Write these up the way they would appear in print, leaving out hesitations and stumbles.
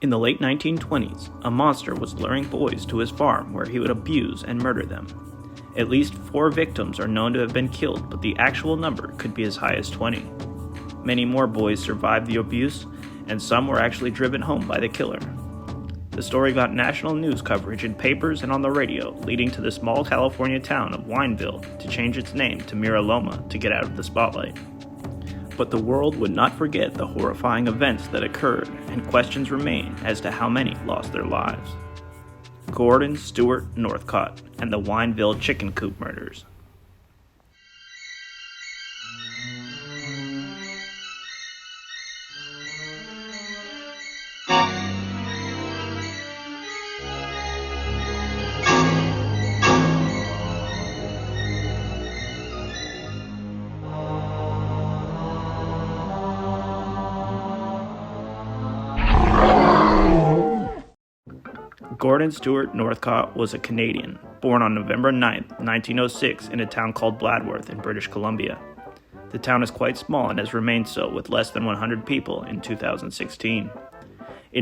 In the late 1920s, a monster was luring boys to his farm where he would abuse and murder them. At least 4 victims are known to have been killed, but the actual number could be as high as 20. Many more boys survived the abuse, and some were actually driven home by the killer. The story got national news coverage in papers and on the radio, leading to the small California town of Wineville to change its name to Mira Loma to get out of the spotlight. But the world would not forget the horrifying events that occurred, and questions remain as to how many lost their lives. Gordon Stewart Northcott and the Wineville Chicken Coop Murders. Gordon Stewart Northcott was a Canadian, born on November 9, 1906, in a town called Bladworth in British Columbia. The town is quite small and has remained so, with less than 100 people in 2016. In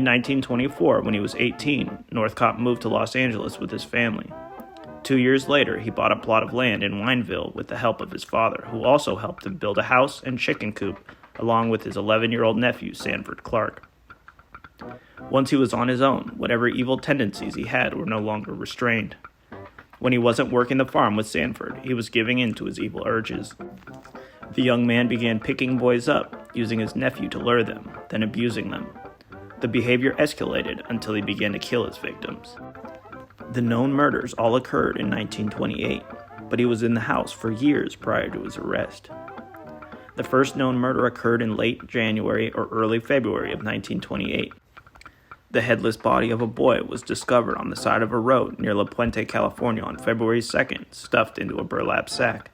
1924, when he was 18, Northcott moved to Los Angeles with his family. 2 years later, he bought a plot of land in Wineville with the help of his father, who also helped him build a house and chicken coop, along with his 11-year-old nephew, Sanford Clark. Once he was on his own, whatever evil tendencies he had were no longer restrained. When he wasn't working the farm with Sanford, he was giving in to his evil urges. The young man began picking boys up, using his nephew to lure them, then abusing them. The behavior escalated until he began to kill his victims. The known murders all occurred in 1928, but he was in the house for years prior to his arrest. The first known murder occurred in late January or early February of 1928. The headless body of a boy was discovered on the side of a road near La Puente, California on February 2nd, stuffed into a burlap sack.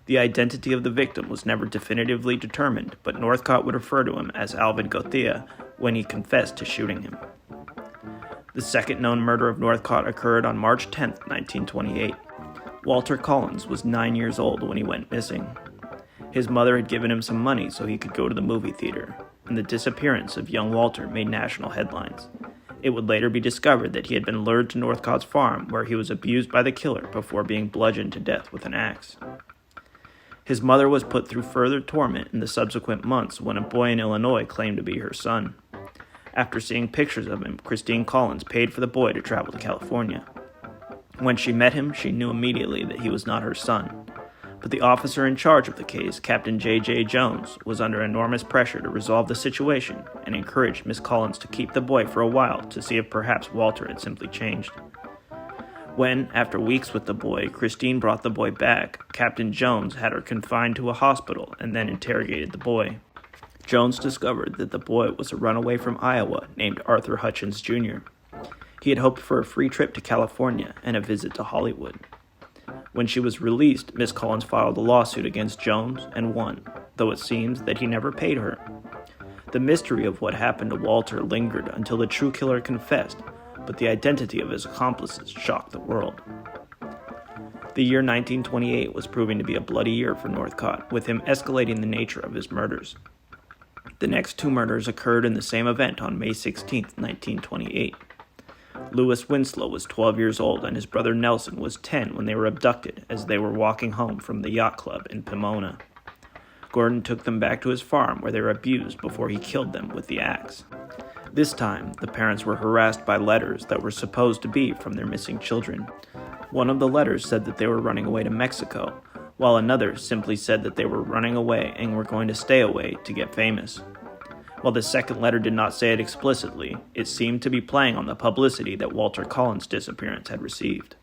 The identity of the victim was never definitively determined, but Northcott would refer to him as Alvin Gothea when he confessed to shooting him. The second known murder of Northcott occurred on March 10, 1928. Walter Collins was 9 years old when he went missing. His mother had given him some money so he could go to the movie theater, and the disappearance of young Walter made national headlines. It would later be discovered that he had been lured to Northcott's farm, where he was abused by the killer before being bludgeoned to death with an axe. His mother was put through further torment in the subsequent months when a boy in Illinois claimed to be her son. After seeing pictures of him, Christine Collins paid for the boy to travel to California. When she met him, she knew immediately that he was not her son. But the officer in charge of the case, Captain J.J. Jones, was under enormous pressure to resolve the situation and encouraged Miss Collins to keep the boy for a while to see if perhaps Walter had simply changed. When, after weeks with the boy, Christine brought the boy back, Captain Jones had her confined to a hospital and then interrogated the boy. Jones discovered that the boy was a runaway from Iowa named Arthur Hutchins, Jr. He had hoped for a free trip to California and a visit to Hollywood. When she was released, Miss Collins filed a lawsuit against Jones and won, though it seems that he never paid her. The mystery of what happened to Walter lingered until the true killer confessed, but the identity of his accomplices shocked the world. The year 1928 was proving to be a bloody year for Northcott, with him escalating the nature of his murders. The next 2 murders occurred in the same event on May 16, 1928. Louis Winslow was 12 years old and his brother Nelson was 10 when they were abducted as they were walking home from the yacht club in Pomona. Gordon took them back to his farm where they were abused before he killed them with the axe. This time, the parents were harassed by letters that were supposed to be from their missing children. One of the letters said that they were running away to Mexico, while another simply said that they were running away and were going to stay away to get famous. While the second letter did not say it explicitly, it seemed to be playing on the publicity that Walter Collins' disappearance had received.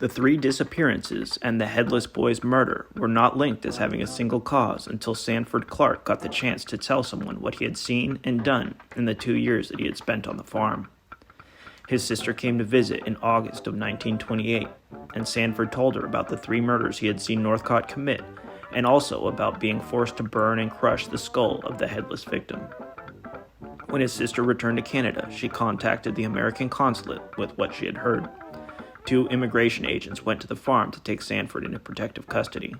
The 3 disappearances and the headless boy's murder were not linked as having a single cause until Sanford Clark got the chance to tell someone what he had seen and done in the 2 years that he had spent on the farm. His sister came to visit in August of 1928, and Sanford told her about the 3 murders he had seen Northcott commit, and also about being forced to burn and crush the skull of the headless victim. When his sister returned to Canada, she contacted the American consulate with what she had heard. 2 immigration agents went to the farm to take Sanford into protective custody.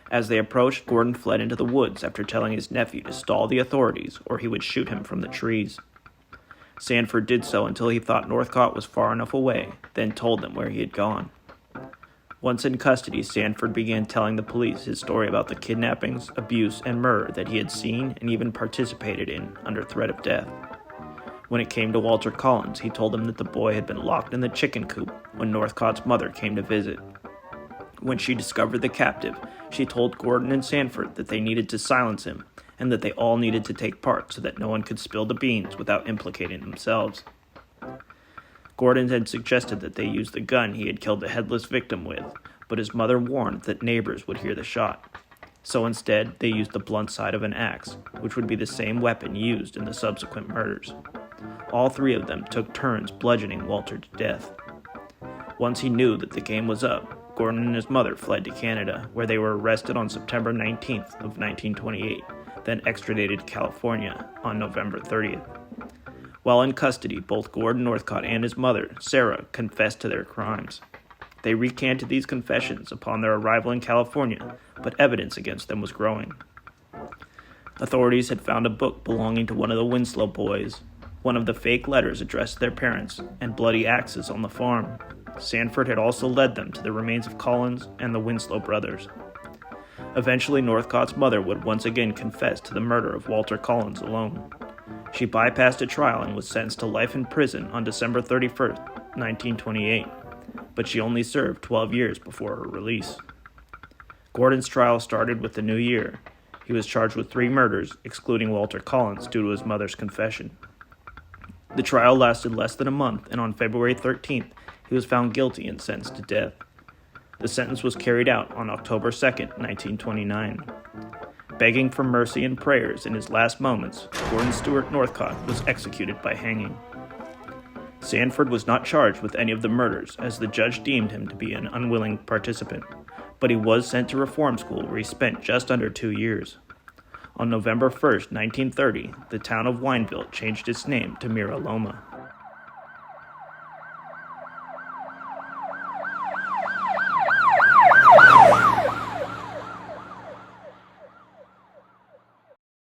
As they approached, Gordon fled into the woods after telling his nephew to stall the authorities or he would shoot him from the trees. Sanford did so until he thought Northcott was far enough away, then told them where he had gone. Once in custody, Sanford began telling the police his story about the kidnappings, abuse, and murder that he had seen and even participated in under threat of death. When it came to Walter Collins, he told them that the boy had been locked in the chicken coop when Northcott's mother came to visit. When she discovered the captive, she told Gordon and Sanford that they needed to silence him and that they all needed to take part so that no one could spill the beans without implicating themselves. Gordon had suggested that they use the gun he had killed the headless victim with, but his mother warned that neighbors would hear the shot. So instead, they used the blunt side of an axe, which would be the same weapon used in the subsequent murders. All three of them took turns bludgeoning Walter to death. Once he knew that the game was up, Gordon and his mother fled to Canada, where they were arrested on September 19th of 1928, then extradited to California on November 30th. While in custody, both Gordon Northcott and his mother, Sarah, confessed to their crimes. They recanted these confessions upon their arrival in California, but evidence against them was growing. Authorities had found a book belonging to one of the Winslow boys, one of the fake letters addressed to their parents, and bloody axes on the farm. Sanford had also led them to the remains of Collins and the Winslow brothers. Eventually, Northcott's mother would once again confess to the murder of Walter Collins alone. She bypassed a trial and was sentenced to life in prison on December 31st, 1928, but she only served 12 years before her release. Gordon's trial started with the new year. He was charged with 3 murders, excluding Walter Collins due to his mother's confession. The trial lasted less than a month, and on February 13th, he was found guilty and sentenced to death. The sentence was carried out on October 2nd, 1929. Begging for mercy and prayers in his last moments, Gordon Stewart Northcott was executed by hanging. Sanford was not charged with any of the murders, as the judge deemed him to be an unwilling participant, but he was sent to reform school where he spent just under 2 years. On November 1st, 1930, the town of Wineville changed its name to Mira Loma.